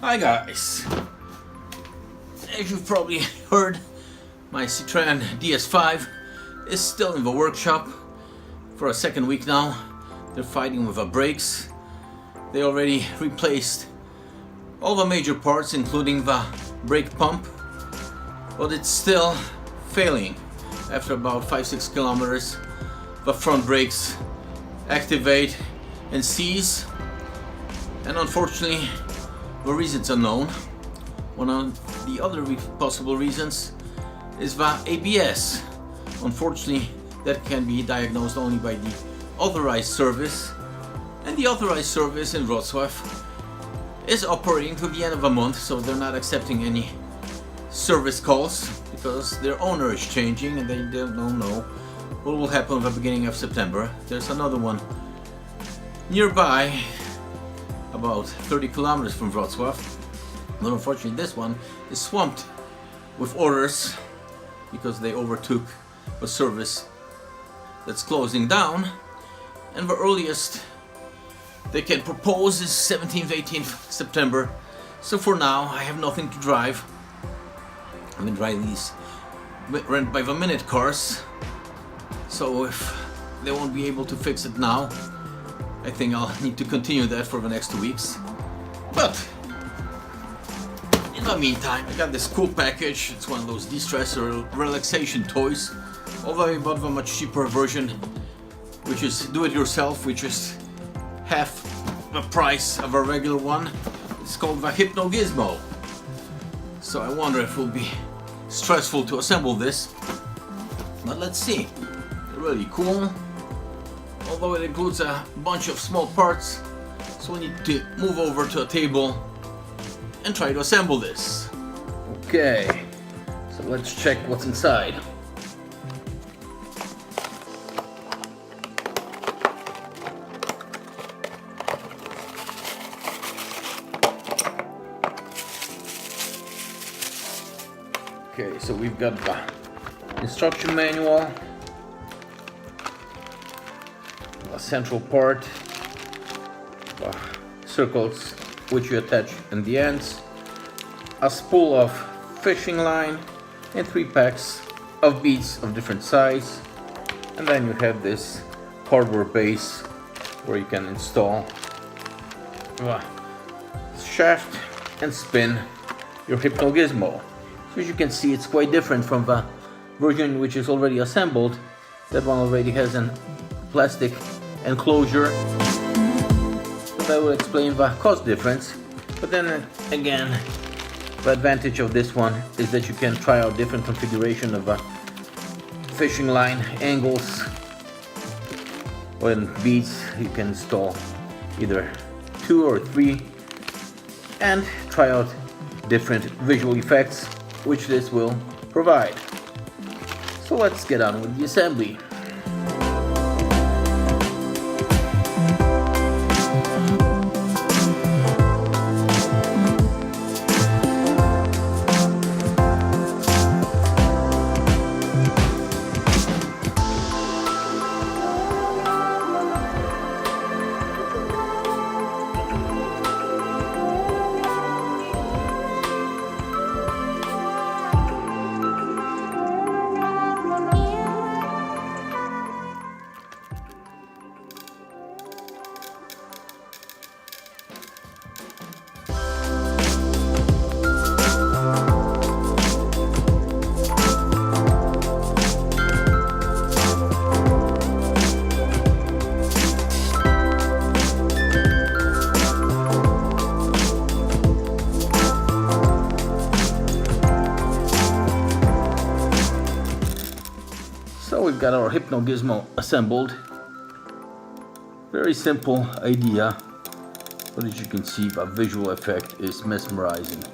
Hi guys! As you've probably heard, my Citroen DS5 is still in the workshop for a second week now. They're fighting with the brakes. They already replaced all the major parts, including the brake pump, but it's still failing. After about 5-6 kilometers, the front brakes activate and seize, and unfortunately the reason's unknown. One of the other possible reasons is the ABS. Unfortunately, that can be diagnosed only by the authorized service, and the authorized service in Wrocław is operating to the end of the month, so they're not accepting any service calls because their owner is changing and they don't know what will happen at the beginning of September. There's another one nearby, about 30 kilometers from Wrocław, but unfortunately this one is swamped with orders because they overtook a service that's closing down, and the earliest they can propose is 17th, 18th September. So for now I have nothing to drive. I've been driving these rent by the minute cars, so if they won't be able to fix it now, I think I'll need to continue that for the next 2 weeks. But in the meantime, I got this cool package. It's one of those de-stress or relaxation toys, although I bought the much cheaper version, which is do-it-yourself, which is half the price of a regular one. It's called the Hypnogizmo. So I wonder if it will be stressful to assemble this, but let's see. They're really cool, although it includes a bunch of small parts, so we need to move over to a table and try to assemble this. Okay, so let's check what's inside. Okay, so we've got the instruction manual, a central part, the circles which you attach in the ends, a spool of fishing line, and 3 packs of beads of different size, and then you have this cardboard base where you can install the shaft and spin your Hypnogizmo. So as you can see, it's quite different from the version which is already assembled. That one already has a plastic enclosure, so that will explain the cost difference. But then again, the advantage of this one is that you can try out different configuration of fishing line angles or beads. You can install either 2 or 3 and try out different visual effects which this will provide. So let's get on with the assembly. So we've got our Hypnogizmo assembled. Very simple idea, but as you can see, the visual effect is mesmerizing.